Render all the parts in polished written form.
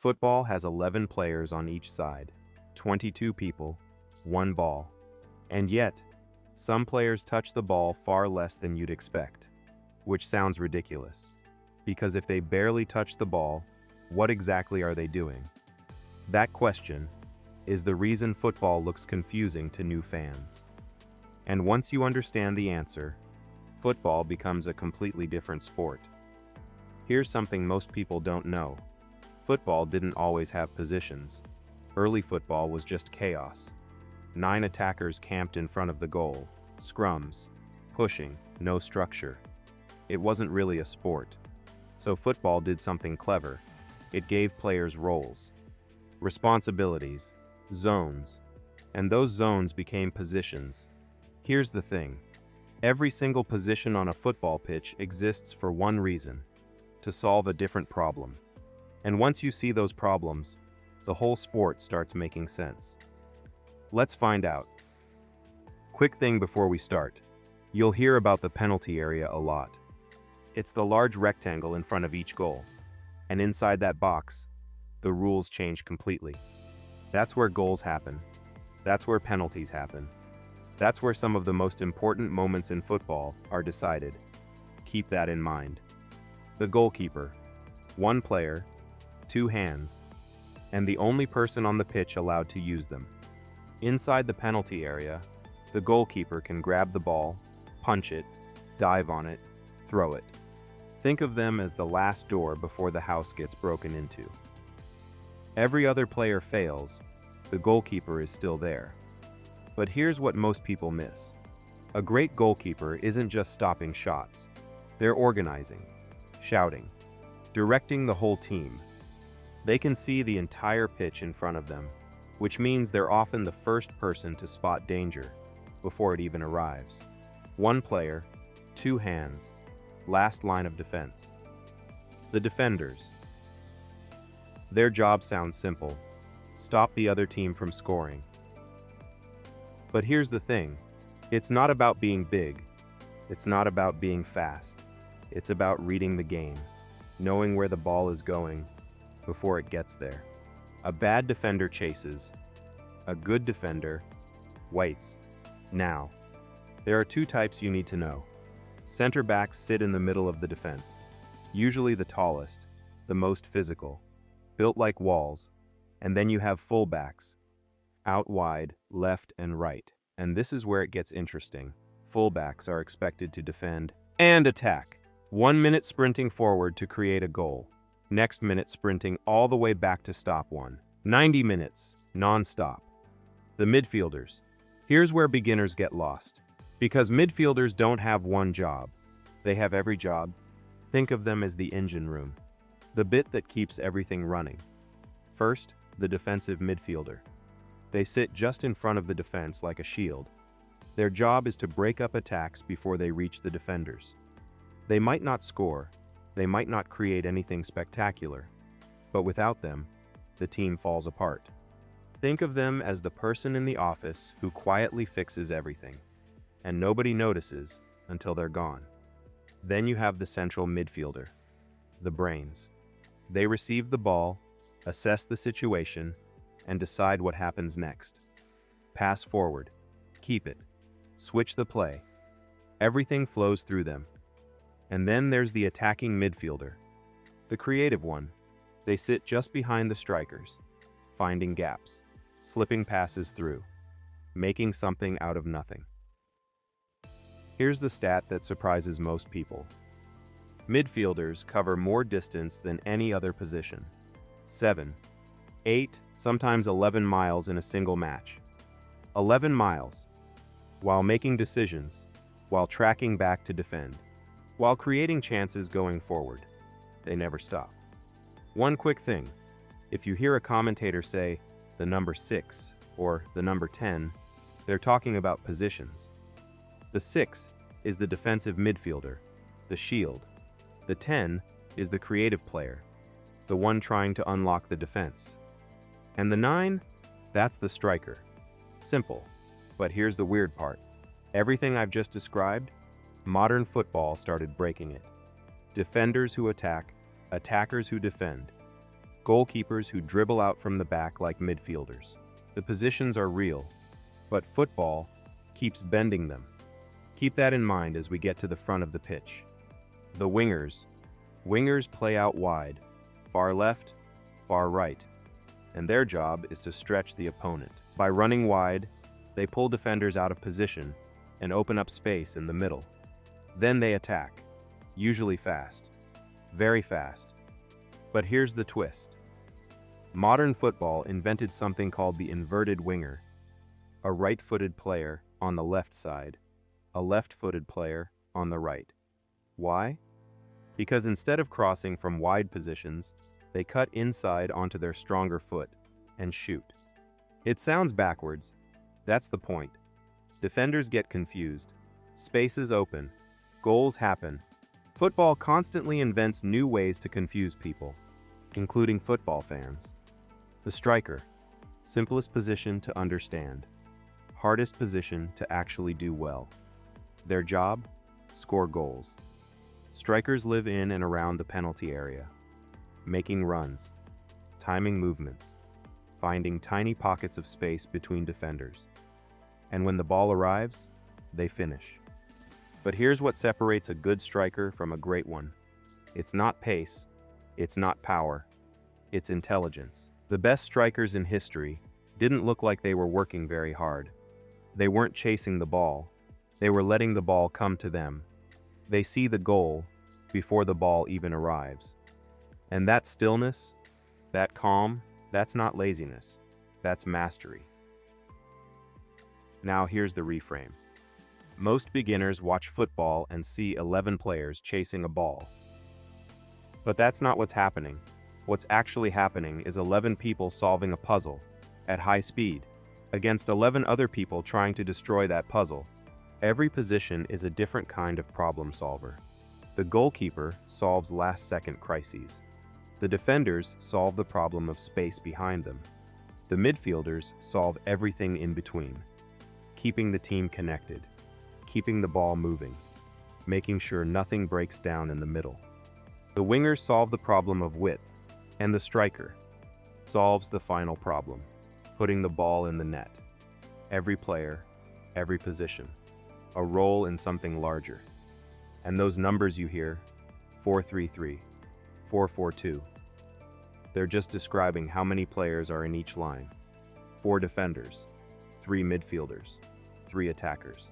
Football has 11 players on each side, 22 people, one ball. And yet, some players touch the ball far less than you'd expect, which sounds ridiculous. Because if they barely touch the ball, what exactly are they doing? That question is the reason football looks confusing to new fans. And once you understand the answer, football becomes a completely different sport. Here's something most people don't know. Football didn't always have positions. Early football was just chaos. 9 attackers camped in front of the goal, scrums, pushing, no structure. It wasn't really a sport. So football did something clever. It gave players roles, responsibilities, zones, and those zones became positions. Here's the thing. Every single position on a football pitch exists for one reason: to solve a different problem. And once you see those problems, the whole sport starts making sense. Let's find out. Quick thing before we start. You'll hear about the penalty area a lot. It's the large rectangle in front of each goal. And inside that box, the rules change completely. That's where goals happen. That's where penalties happen. That's where some of the most important moments in football are decided. Keep that in mind. The goalkeeper. 1 player, 2 hands, and the only person on the pitch allowed to use them. Inside the penalty area, the goalkeeper can grab the ball, punch it, dive on it, throw it. Think of them as the last door before the house gets broken into. Every other player fails, the goalkeeper is still there. But here's what most people miss. A great goalkeeper isn't just stopping shots. They're organizing, shouting, directing the whole team. They can see the entire pitch in front of them, which means they're often the first person to spot danger before it even arrives. 1 player, 2 hands, last line of defense. The defenders. Their job sounds simple: stop the other team from scoring. But here's the thing. It's not about being big. It's not about being fast. It's about reading the game, knowing where the ball is going before it gets there. A bad defender chases. A good defender waits. Now, there are 2 types you need to know. Center backs sit in the middle of the defense, usually the tallest, the most physical, built like walls. And then you have fullbacks, out wide, left and right. And this is where it gets interesting. Fullbacks are expected to defend and attack. 1 minute sprinting forward to create a goal. Next minute sprinting all the way back to stop one. 90 minutes, non-stop. The midfielders. Here's where beginners get lost. Because midfielders don't have one job. They have every job. Think of them as the engine room, the bit that keeps everything running. First, the defensive midfielder. They sit just in front of the defense like a shield. Their job is to break up attacks before they reach the defenders. They might not score, they might not create anything spectacular, but without them, the team falls apart. Think of them as the person in the office who quietly fixes everything, and nobody notices until they're gone. Then you have the central midfielder, the brains. They receive the ball, assess the situation, and decide what happens next. Pass forward, keep it, switch the play. Everything flows through them. And then there's the attacking midfielder, the creative one. They sit just behind the strikers, finding gaps, slipping passes through, making something out of nothing. Here's the stat that surprises most people. Midfielders cover more distance than any other position. 7, 8, sometimes 11 miles in a single match. 11 miles, while making decisions, while tracking back to defend, while creating chances going forward. They never stop. One quick thing. If you hear a commentator say the number 6 or the number 10, they're talking about positions. The 6 is the defensive midfielder, the shield. The 10 is the creative player, the one trying to unlock the defense. And the 9, that's the striker. Simple. But here's the weird part. Everything I've just described, modern football started breaking it. Defenders who attack, attackers who defend. Goalkeepers who dribble out from the back like midfielders. The positions are real, but football keeps bending them. Keep that in mind as we get to the front of the pitch. The wingers. Wingers play out wide, far left, far right, and their job is to stretch the opponent. By running wide, they pull defenders out of position and open up space in the middle. Then they attack, usually fast, very fast. But here's the twist. Modern football invented something called the inverted winger, a right-footed player on the left side, a left-footed player on the right. Why? Because instead of crossing from wide positions, they cut inside onto their stronger foot and shoot. It sounds backwards. That's the point. Defenders get confused. Spaces open. Goals happen. Football constantly invents new ways to confuse people, including football fans. The striker. Simplest position to understand. Hardest position to actually do well. Their job? Score goals. Strikers live in and around the penalty area, making runs, timing movements, finding tiny pockets of space between defenders. And when the ball arrives, they finish. But here's what separates a good striker from a great one. It's not pace, it's not power, it's intelligence. The best strikers in history didn't look like they were working very hard. They weren't chasing the ball, they were letting the ball come to them. They see the goal before the ball even arrives. And that stillness, that calm, that's not laziness, that's mastery. Now here's the reframe. Most beginners watch football and see 11 players chasing a ball. But that's not what's happening. What's actually happening is 11 people solving a puzzle at high speed against 11 other people trying to destroy that puzzle. Every position is a different kind of problem solver. The goalkeeper solves last-second crises. The defenders solve the problem of space behind them. The midfielders solve everything in between, keeping the team connected, keeping the ball moving, making sure nothing breaks down in the middle. The wingers solve the problem of width, and the striker solves the final problem, putting the ball in the net. Every player, every position, a role in something larger. And those numbers you hear, 4-3-3, 4-4-2, they're just describing how many players are in each line. 4 defenders, 3 midfielders, 3 attackers.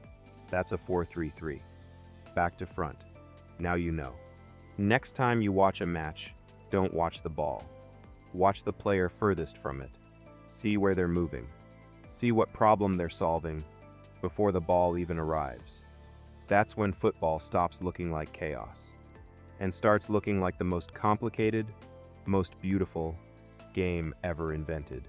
That's a 4-3-3. Back to front. Now you know. Next time you watch a match, don't watch the ball. Watch the player furthest from it. See where they're moving. See what problem they're solving before the ball even arrives. That's when football stops looking like chaos and starts looking like the most complicated, most beautiful game ever invented.